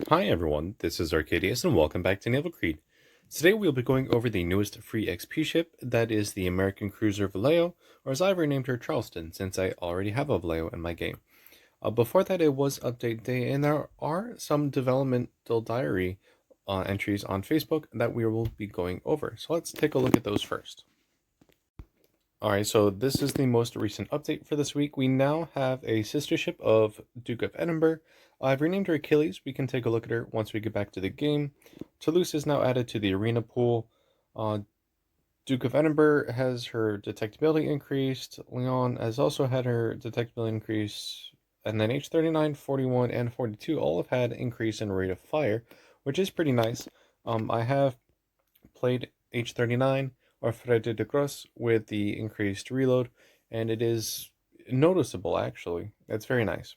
Hi everyone, this is Arcadius and welcome back to Naval Creed. Today we'll be going over the newest free XP ship, that is the American cruiser Vallejo, or as I've renamed her Charleston, since I already have a Vallejo in my game. Before that it was update day, and there are some developmental diary entries on Facebook that we will be going over. So let's take a look at those first. Alright, so this is the most recent update for this week. We now have a sister ship of Duke of Edinburgh. I've renamed her Achilles. We can take a look at her once we get back to the game. Toulouse is now added to the arena pool. Uh, Duke of Edinburgh has her detectability increased. Leon has also had her detectability increase. And then H39, 41, and 42 all have had increase in rate of fire, which is pretty nice. I have played H39 or Frede de Gros with the increased reload, and it is noticeable actually. It's very nice.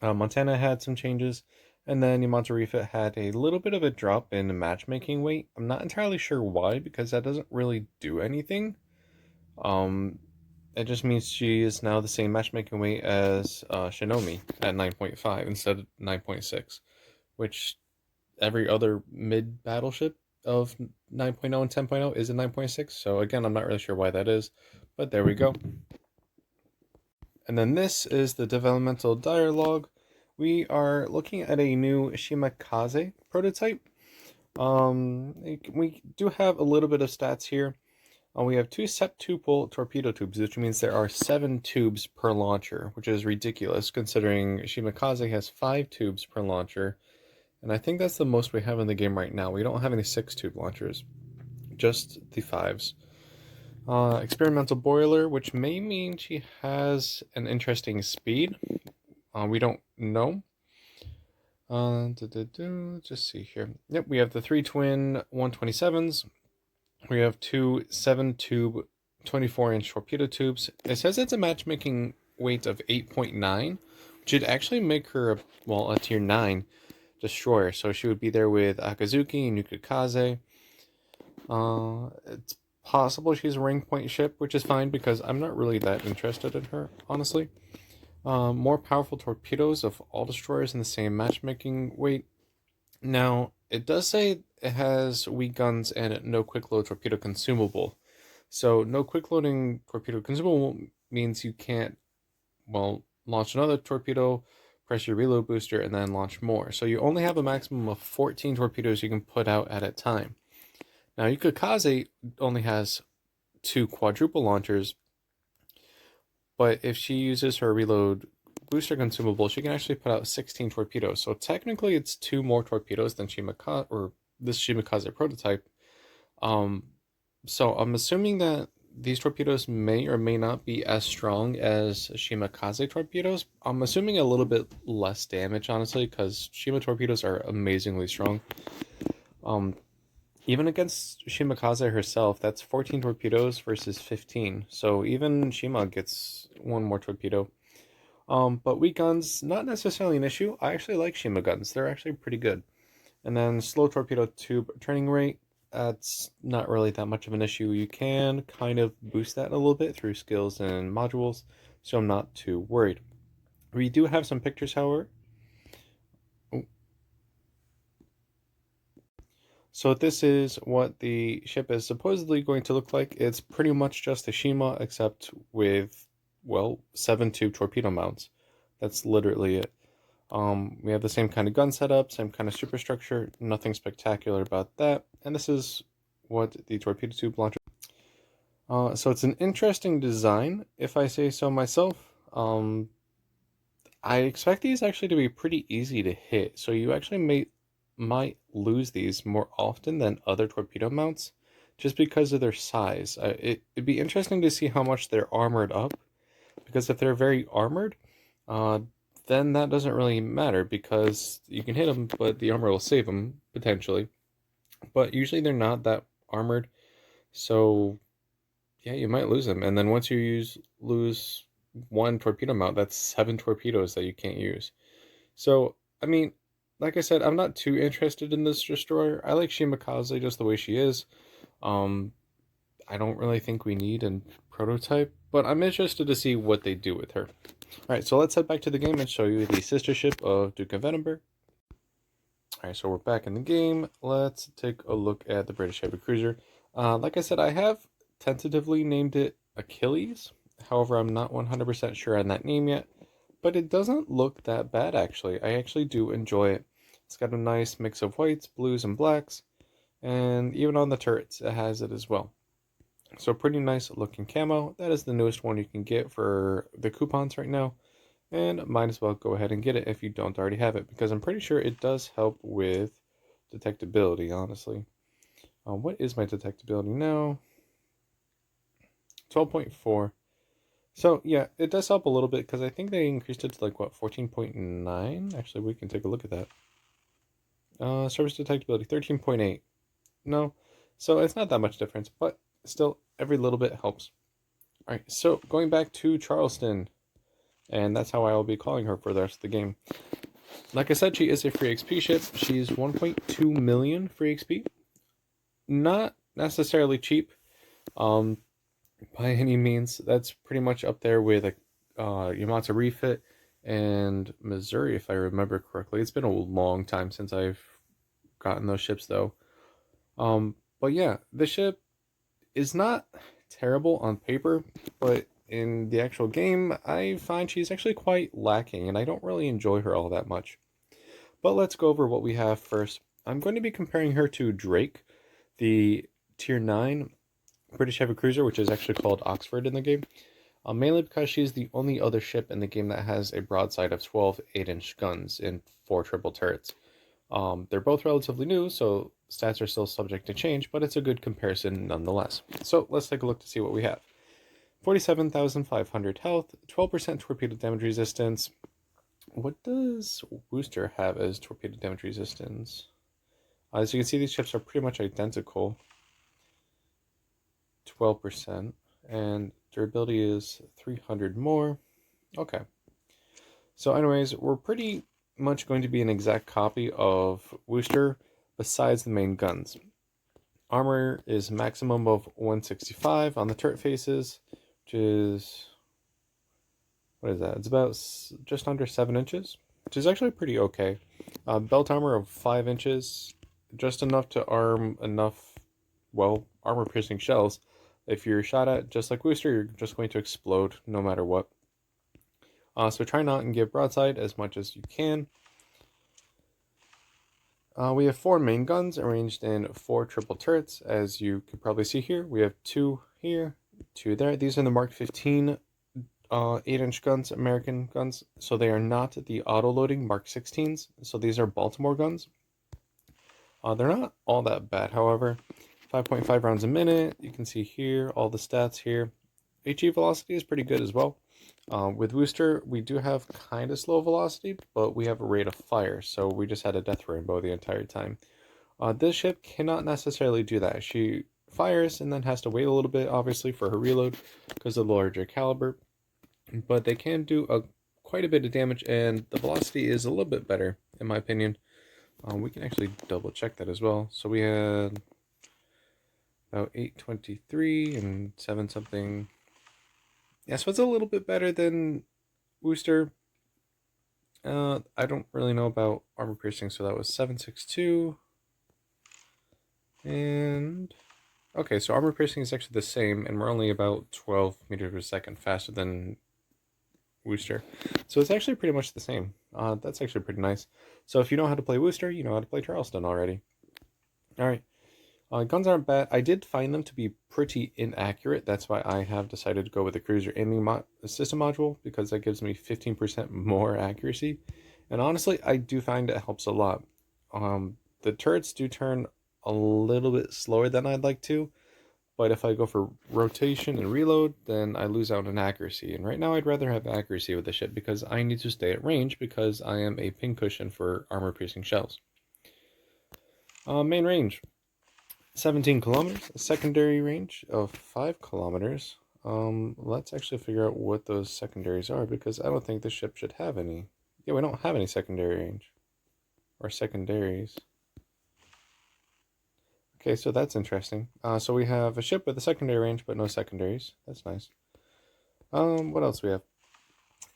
Montana had some changes, and then Monterife had a little bit of a drop in matchmaking weight. I'm not entirely sure why, because that doesn't really do anything. Um, it just means she is now the same matchmaking weight as Shinomi at 9.5 instead of 9.6, which every other mid battleship of 9.0 and 10.0 is a 9.6. So again, I'm not really sure why that is, but there we go. And then this is the developmental dialogue. We are looking at a new Shimakaze prototype. We do have a little bit of stats here. We have two septuple torpedo tubes, which means there are 7 tubes per launcher, which is ridiculous considering Shimakaze has 5 tubes per launcher. And I think that's the most we have in the game right now. We don't have any 6-tube launchers, just the 5s. Experimental boiler, which may mean she has an interesting speed. We don't know. Just see here. Yep, we have the 3 twin 127s. We have 2 7-tube 24-inch torpedo tubes. It says it's a matchmaking weight of 8.9, which would actually make her, a tier 9 destroyer. So she would be there with Akazuki and Yukikaze. It's possible she's a ring point ship, which is fine because I'm not really that interested in her, honestly. More powerful torpedoes of all destroyers in the same matchmaking weight. Now, it does say it has weak guns and no quick load torpedo consumable. So, no quick loading torpedo consumable means you can't, launch another torpedo, press your reload booster, and then launch more. So, you only have a maximum of 14 torpedoes you can put out at a time. Now, Yukikaze only has 2 quadruple launchers, but if she uses her reload booster consumable, she can actually put out 16 torpedoes. So technically, it's 2 more torpedoes than this Shimakaze prototype. So I'm assuming that these torpedoes may or may not be as strong as Shimakaze torpedoes. I'm assuming a little bit less damage, honestly, because Shima torpedoes are amazingly strong. Even against Shimakaze herself, that's 14 torpedoes versus 15. So even Shima gets 1 more torpedo. But weak guns, not necessarily an issue. I actually like Shima guns. They're actually pretty good. And then slow torpedo tube turning rate, that's not really that much of an issue. You can kind of boost that a little bit through skills and modules, so I'm not too worried. We do have some pictures, however. So this is what the ship is supposedly going to look like. It's pretty much just a Shima, except with, 7-tube torpedo mounts. That's literally it. We have the same kind of gun setup, same kind of superstructure, nothing spectacular about that. And this is what the torpedo tube launcher. So it's an interesting design, if I say so myself. I expect these actually to be pretty easy to hit, so you actually might lose these more often than other torpedo mounts, just because of their size. It'd be interesting to see how much they're armored up, because if they're very armored, then that doesn't really matter because you can hit them, but the armor will save them potentially. But usually they're not that armored, so yeah, you might lose them. And then once you lose 1 torpedo mount, that's 7 torpedoes that you can't use. So I mean, like I said, I'm not too interested in this destroyer. I like Shimakaze just the way she is. Um, I don't really think we need a prototype, but I'm interested to see what they do with her. Alright, so let's head back to the game and show you the sister ship of Duke of Edinburgh. Alright, so we're back in the game. Let's take a look at the British Heavy Cruiser. Like I said, I have tentatively named it Achilles. However, I'm not 100% sure on that name yet. But it doesn't look that bad, actually. I actually do enjoy it. It's got a nice mix of whites, blues, and blacks. And even on the turrets, it has it as well. So pretty nice looking camo. That is the newest one you can get for the coupons right now. And might as well go ahead and get it if you don't already have it, because I'm pretty sure it does help with detectability, honestly. What is my detectability now? 12.4. So yeah, it does help a little bit, because I think they increased it to like, what, 14.9? Actually, we can take a look at that. Service detectability, 13.8. No, so it's not that much difference, but still, every little bit helps. Alright, so going back to Charleston, and that's how I will be calling her for the rest of the game. Like I said, she is a free XP ship. She's 1.2 million free XP. Not necessarily cheap, by any means. That's pretty much up there with Yamato Refit and Missouri, if I remember correctly. It's been a long time since I've gotten those ships, though. But yeah, the ship is not terrible on paper, but in the actual game, I find she's actually quite lacking, and I don't really enjoy her all that much. But let's go over what we have first. I'm going to be comparing her to Drake, the Tier 9 British Heavy Cruiser, which is actually called Oxford in the game. Mainly because she's the only other ship in the game that has a broadside of 12 8-inch guns and 4 triple turrets. They're both relatively new, so stats are still subject to change, but it's a good comparison nonetheless. So let's take a look to see what we have. 47,500 health, 12% torpedo damage resistance. What does Worcester have as torpedo damage resistance? As you can see, these ships are pretty much identical. 12%. And durability is 300 more. Okay. So anyways, we're pretty much going to be an exact copy of Worcester, besides the main guns. Armor is maximum of 165 on the turret faces, which is, what is that? It's about just under 7 inches, which is actually pretty okay. Belt armor of 5 inches, just enough to arm enough, well, armor-piercing shells. If you're shot at, just like Worcester, you're just going to explode no matter what. So try not and give broadside as much as you can. We have 4 main guns arranged in 4 triple turrets. As you can probably see here, we have 2 here, 2 there. These are the Mark 15 8-inch guns, American guns. So they are not the auto-loading Mark 16s. So these are Baltimore guns. They're not all that bad, however. 5.5 rounds a minute. You can see here all the stats here. HE velocity is pretty good as well. With Worcester, we do have kind of slow velocity, but we have a rate of fire, so we just had a death rainbow the entire time. This ship cannot necessarily do that. She fires and then has to wait a little bit, obviously, for her reload because of the larger caliber. But they can do quite a bit of damage, and the velocity is a little bit better, in my opinion. We can actually double check that as well. So we had about 823 and 7 something. Yeah, so it's a little bit better than Worcester. I don't really know about armor piercing, so that was 762. And okay, so armor piercing is actually the same, and we're only about 12 meters per second faster than Worcester. So it's actually pretty much the same. That's actually pretty nice. So if you know how to play Worcester, you know how to play Charleston already. Alright. Guns aren't bad. I did find them to be pretty inaccurate. That's why I have decided to go with the cruiser aiming system module, because that gives me 15% more accuracy. And honestly, I do find it helps a lot. The turrets do turn a little bit slower than I'd like to, but if I go for rotation and reload, then I lose out on accuracy. And right now I'd rather have accuracy with the ship, because I need to stay at range, because I am a pincushion for armor-piercing shells. Main range. 17 kilometers, a secondary range of 5 kilometers. Let's actually figure out what those secondaries are, because I don't think this ship should have any. Yeah, we don't have any secondary range. Or secondaries. Okay, so that's interesting. So we have a ship with a secondary range, but no secondaries. That's nice. What else we have?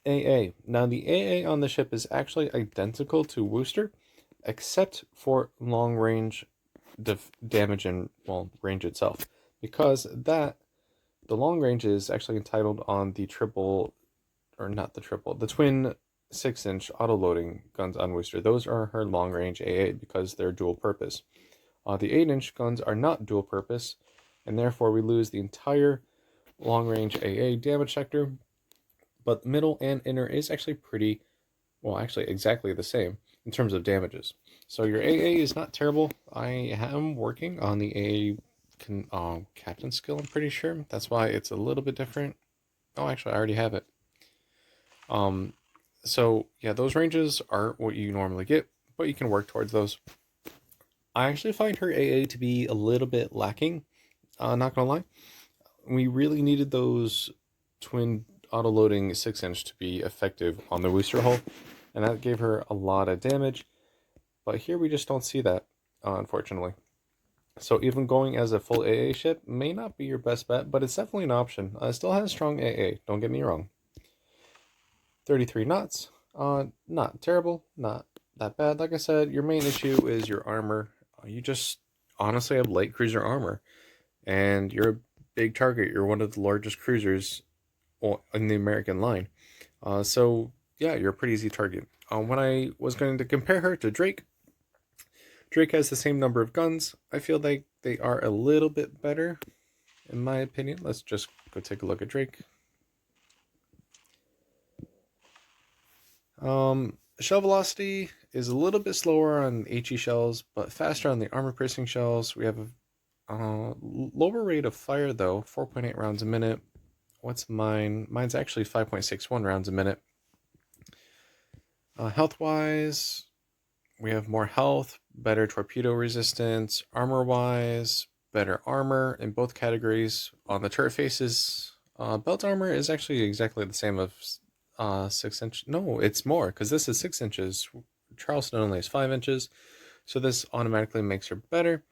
AA. Now, the AA on the ship is actually identical to Worcester, except for long range damage and, well, range itself, because the long range is actually entitled on the triple, or not the triple, the twin 6-inch auto loading guns on Worcester. Those are her long range AA because they're dual purpose. The 8-inch guns are not dual purpose, and therefore we lose the entire long range AA damage sector. But middle and inner is actually pretty, well, actually exactly the same in terms of damages. So your AA is not terrible. I am working on the AA captain skill, I'm pretty sure. That's why it's a little bit different. Oh, actually, I already have it. So yeah, those ranges aren't what you normally get, but you can work towards those. I actually find her AA to be a little bit lacking. Not gonna lie, we really needed those twin auto-loading 6-inch to be effective on the booster hull, and that gave her a lot of damage. But here we just don't see that, unfortunately. So even going as a full AA ship may not be your best bet, but it's definitely an option. It still has strong AA, don't get me wrong. 33 knots, not terrible, not that bad. Like I said, your main issue is your armor. You just honestly have light cruiser armor, and you're a big target. You're one of the largest cruisers in the American line. So yeah, you're a pretty easy target. When I was going to compare her to Drake, Drake has the same number of guns. I feel like they are a little bit better, in my opinion. Let's just go take a look at Drake. Shell velocity is a little bit slower on HE shells, but faster on the armor piercing shells. We have a lower rate of fire though, 4.8 rounds a minute. What's mine? Mine's actually 5.61 rounds a minute. Health-wise, we have more health, better torpedo resistance. Armor-wise, better armor in both categories. On the turret faces, belt armor is actually exactly the same of 6-inch. No, it's more, because this is 6 inches. Charleston only has 5 inches, so this automatically makes her better.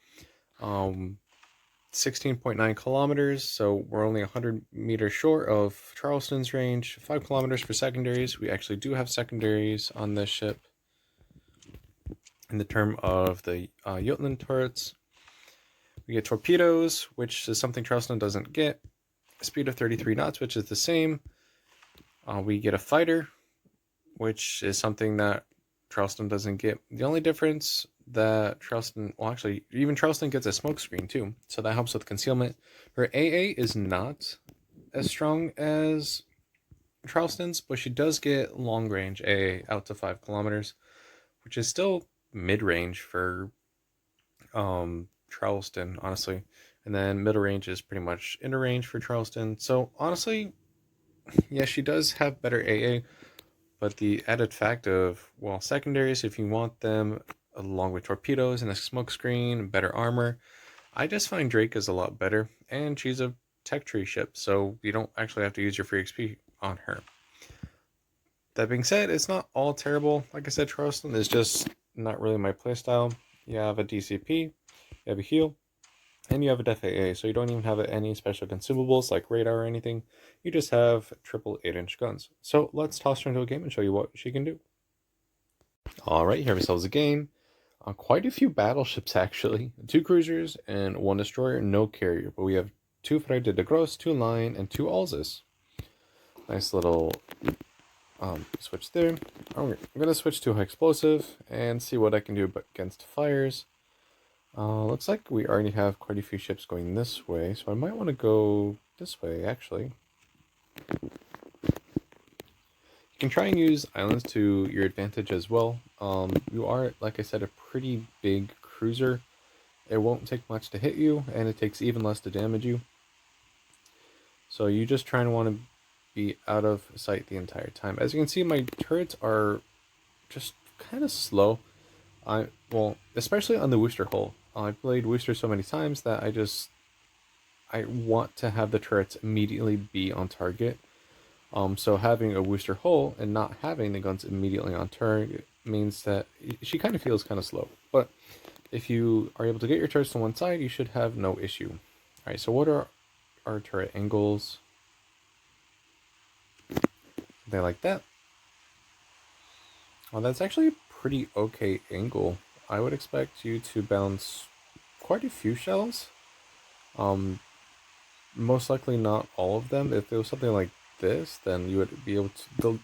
16.9 kilometers, so we're only 100 meters short of Charleston's range. 5 kilometers for secondaries. We actually do have secondaries on this ship in the term of the Jotland turrets. We get torpedoes, which is something Charleston doesn't get. Speed of 33 knots, which is the same. We get a fighter, which is something that Charleston doesn't get. The only difference that Charleston, well, actually, even Charleston gets a smoke screen too, so that helps with concealment. Her AA is not as strong as Charleston's, but she does get long range AA out to 5 kilometers, which is still mid range for Charleston, honestly. And then middle range is pretty much inner range for Charleston. So honestly, yeah, she does have better AA, but the added fact of, well, secondaries, if you want them, along with torpedoes and a smoke screen, better armor, I just find Drake is a lot better, and she's a tech tree ship, so you don't actually have to use your free XP on her. That being said, it's not all terrible. Like I said, Charleston is just not really my playstyle. You have a DCP, you have a heal, and you have a def AA, so you don't even have any special consumables like radar or anything. You just have triple 8-inch guns. So let's toss her into a game and show you what she can do. Alright, here ourselves a game. Quite a few battleships actually. 2 cruisers and 1 destroyer, no carrier. But we have 2 Frede de Gross, 2 Lion, and 2 Alzas. Nice little switch there. I'm going to switch to high explosive and see what I can do against fires. Looks like we already have quite a few ships going this way, so I might want to go this way, actually. You can try and use islands to your advantage as well. You are, like I said, a pretty big cruiser. It won't take much to hit you, and it takes even less to damage you. So you just try and want to be out of sight the entire time. As you can see, my turrets are just kind of slow. Well, especially on the Worcester hull. I've played Worcester so many times that I want to have the turrets immediately be on target. So having a Worcester hull and not having the guns immediately on target means that she kind of feels kind of slow. But if you are able to get your turrets to one side, you should have no issue. Alright, so what are our turret angles? They like that. Well, that's actually pretty okay angle. I would expect you to bounce quite a few shells. Most likely not all of them. If it was something like this, then you would be able to. The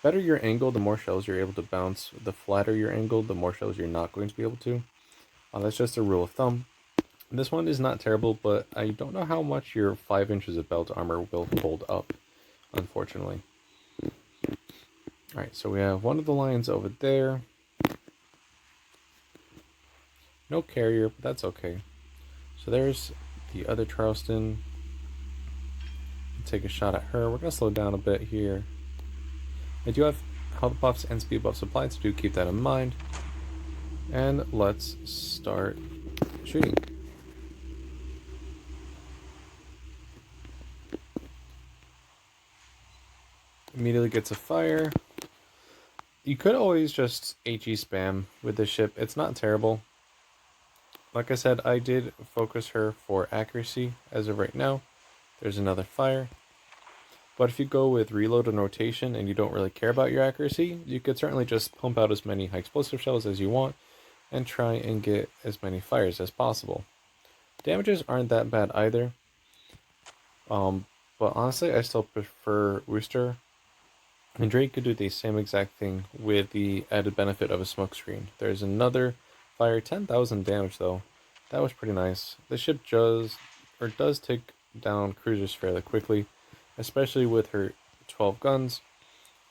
better your angle, the more shells you're able to bounce. The flatter your angle, the more shells you're not going to be able to. That's just a rule of thumb. This one is not terrible, but I don't know how much your 5 inches of belt armor will hold up, unfortunately. Alright, so we have one of the lions over there. No carrier, but that's okay. So there's the other Charleston. Take a shot at her. We're going to slow down a bit here. I do have health buffs and speed buffs applied, so do keep that in mind. And let's start shooting. Immediately gets a fire. You could always just HE spam with this ship. It's not terrible. Like I said, I did focus her for accuracy as of right now. There's another fire. But if you go with reload and rotation and you don't really care about your accuracy, you could certainly just pump out as many high explosive shells as you want and try and get as many fires as possible. Damages aren't that bad either. But honestly, I still prefer Rooster. And Drake could do the same exact thing with the added benefit of a smoke screen. There's another fire, 10,000 damage though. That was pretty nice. The ship does take down cruisers fairly quickly, especially with her 12 guns.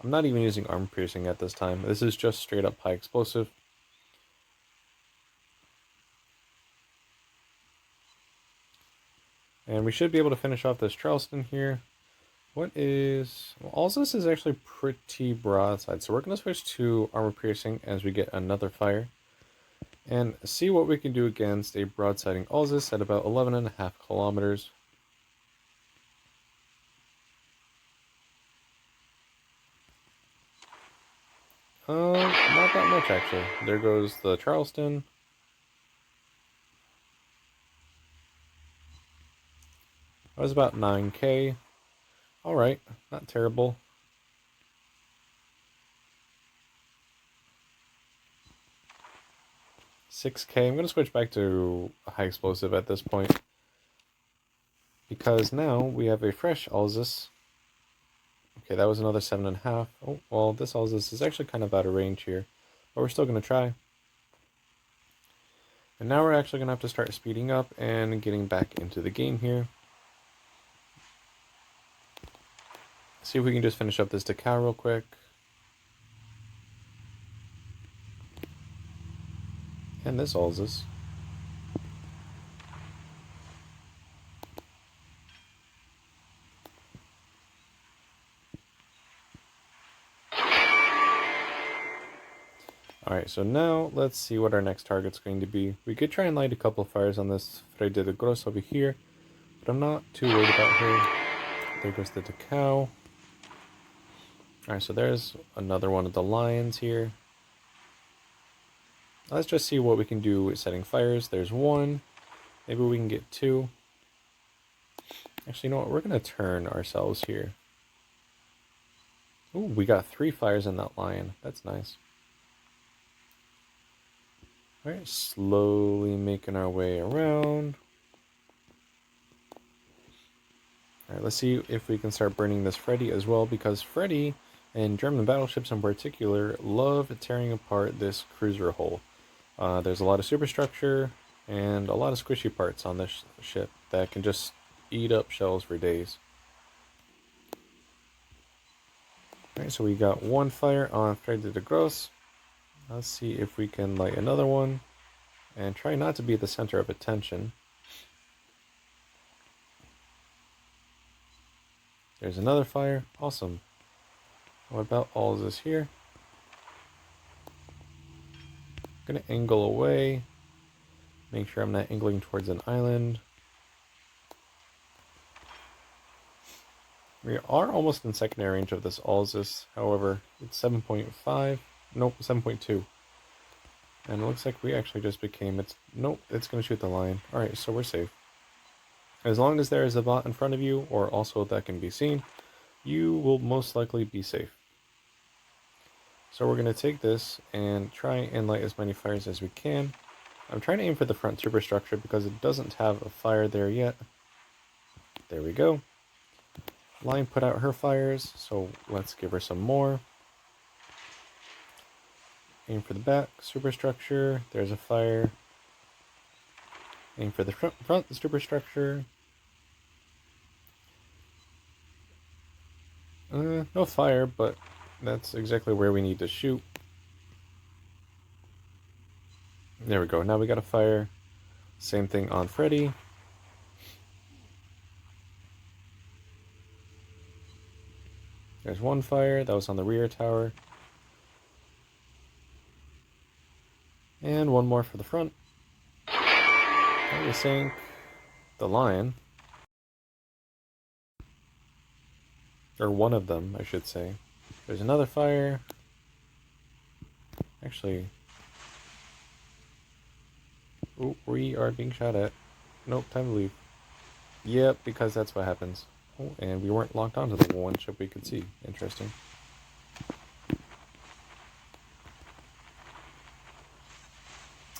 I'm not even using armor piercing at this time. This is just straight up high explosive. And we should be able to finish off this Charleston here. What is... Well, all this is actually pretty broadside, so we're going to switch to armor piercing as we get another fire. And see what we can do against a broadsiding Alzus at about 11.5 kilometers. Not that much actually. There goes the Charleston. That was about 9k. Alright, not terrible. $6k. I'm going to switch back to high explosive at this point. Because now we have a fresh Alzus. Okay, that was another 7.5. Oh, well, this Alzus is actually kind of out of range here. But we're still going to try. And now we're actually going to have to start speeding up and getting back into the game here. See if we can just finish up this decal real quick. And this Alzus. Alright, so now let's see what our next target's going to be. We could try and light a couple of fires on this Frede de Gros over here, but I'm not too worried about her. There goes the decal. Alright, so there's another one of the lions here. Let's just see what we can do with setting fires. There's one. Maybe we can get two. Actually, you know what? We're going to turn ourselves here. Ooh, we got 3 fires in that lion. That's nice. Alright, slowly making our way around. Alright, let's see if we can start burning this Freddy as well, because Freddy, and German battleships in particular, love tearing apart this cruiser hull. There's a lot of superstructure and a lot of squishy parts on this ship that can just eat up shells for days. Alright, so we got one fire on Frede de Gros. Let's see if we can light another one and try not to be the center of attention. There's another fire. Awesome. What about all of this here? I'm going to angle away. Make sure I'm not angling towards an island. We are almost in secondary range of this Alzus. However, it's 7.5. Nope, 7.2. And it looks like we actually just became... Nope, it's going to shoot the lion. Alright, so we're safe. As long as there is a bot in front of you, or also that can be seen, you will most likely be safe. So we're going to take this and try and light as many fires as we can. I'm trying to aim for the front superstructure because it doesn't have a fire there yet. There we go. Line put out her fires, so let's give her some more. Aim for the back superstructure. There's a fire. Aim for the front superstructure. No fire, but that's exactly where we need to shoot. There we go. Now we got a fire. Same thing on Freddy. There's one fire. That was on the rear tower. And one more for the front. That was sank the lion. Or one of them, I should say. There's another fire. Actually... Ooh, we are being shot at. Nope, time to leave. Yep, because that's what happens. Oh, and we weren't locked onto the one ship we could see. Interesting.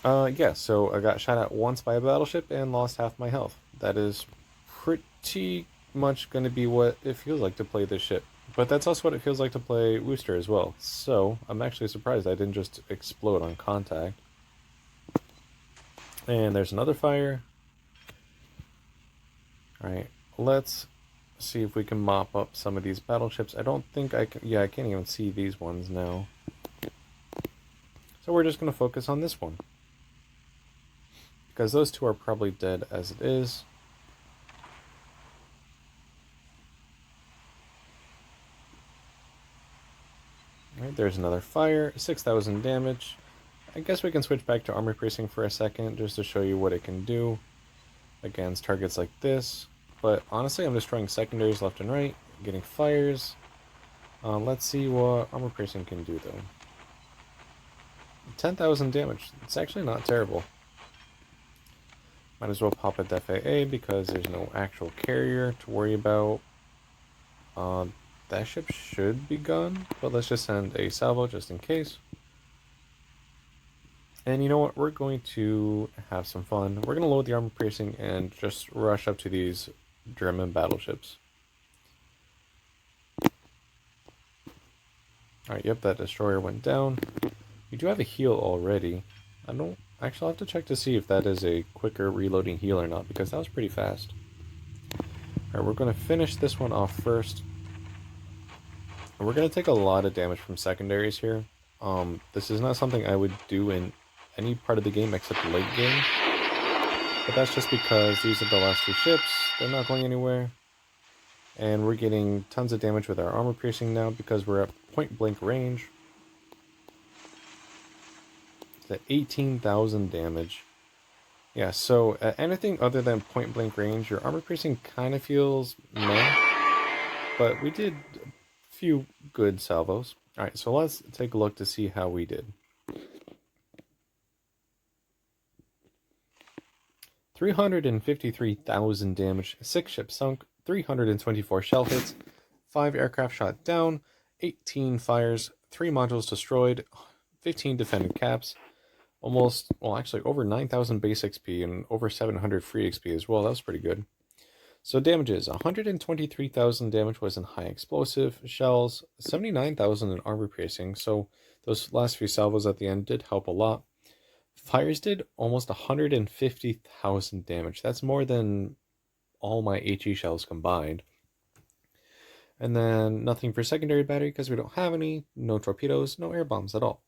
Yeah, so I got shot at once by a battleship and lost half my health. That is pretty much going to be what it feels like to play this ship. But that's also what it feels like to play Worcester as well. So, I'm actually surprised I didn't just explode on contact. And there's another fire. Alright, let's see if we can mop up some of these battleships. I don't think I can... Yeah, I can't even see these ones now. So we're just going to focus on this one. Because those two are probably dead as it is. Alright, there's another fire. 6,000 damage. I guess we can switch back to armor piercing for a second, just to show you what it can do against targets like this. But honestly, I'm destroying secondaries left and right, getting fires. Let's see what armor piercing can do, though. 10,000 damage. It's actually not terrible. Might as well pop a Def AA because there's no actual carrier to worry about. That ship should be gone, but let's just send a salvo just in case. And you know what? We're going to have some fun. We're going to load the armor piercing and just rush up to these German battleships. Alright, yep, that destroyer went down. We do have a heal already. I don't... Actually, I'll have to check to see if that is a quicker reloading heal or not, because that was pretty fast. Alright, we're going to finish this one off first. And we're going to take a lot of damage from secondaries here. This is not something I would do in any part of the game except late game. But that's just because these are the last two ships. They're not going anywhere. And we're getting tons of damage with our armor piercing now because we're at point blank range. It's at 18,000 damage. Yeah, so at anything other than point blank range, your armor piercing kind of feels meh. But we did a few good salvos. Alright, so let's take a look to see how we did. 353,000 damage, 6 ships sunk, 324 shell hits, 5 aircraft shot down, 18 fires, 3 modules destroyed, 15 defended caps, almost, well actually over 9,000 base XP and over 700 free XP as well. That was pretty good. So damages, 123,000 damage was in high explosive shells, 79,000 in armor piercing, so those last few salvos at the end did help a lot. Fires did almost 150,000 damage. That's more than all my HE shells combined. And then nothing for secondary battery because we don't have any, no torpedoes, no air bombs at all.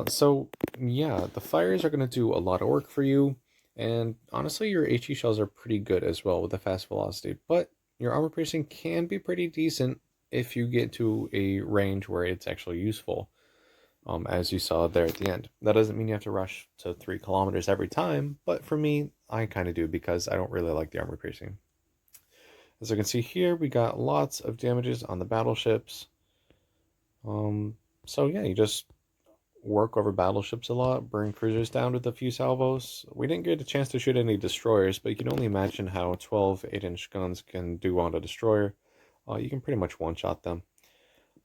So yeah, the fires are going to do a lot of work for you. And honestly, your HE shells are pretty good as well with the fast velocity, but your armor piercing can be pretty decent if you get to a range where it's actually useful, as you saw there at the end. That doesn't mean you have to rush to 3 kilometers every time, but for me, I kind of do because I don't really like the armor piercing. As you can see here, we got lots of damages on the battleships. So yeah, you just work over battleships a lot, burn cruisers down with a few salvos. We didn't get a chance to shoot any destroyers, but you can only imagine how 12 8-inch guns can do on a destroyer. You can pretty much one-shot them.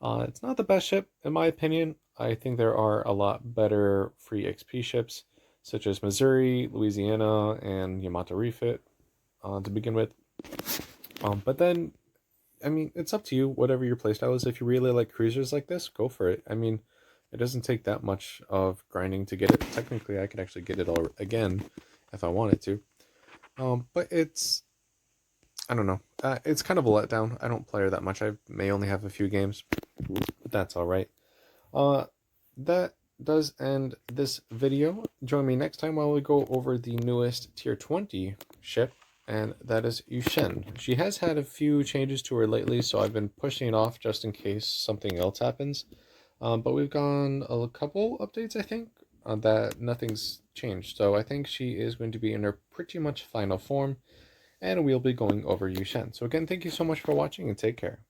It's not the best ship, in my opinion. I think there are a lot better free XP ships, such as Missouri, Louisiana, and Yamato Refit to begin with. But then, I mean, it's up to you, whatever your playstyle is. If you really like cruisers like this, go for it. I mean, it doesn't take that much of grinding to get it. Technically, I could actually get it all again if I wanted to. But I don't know. It's kind of a letdown. I don't play her that much. I may only have a few games, but that's all right. Uh, that does end this video. Join me next time while we go over the newest Tier 20 ship, and that is Yushen. She has had a few changes to her lately, so I've been pushing it off just in case something else happens. But we've gone a couple updates, I think, that nothing's changed. So I think she is going to be in her pretty much final form, and we'll be going over Yushen. So again, thank you so much for watching, and take care.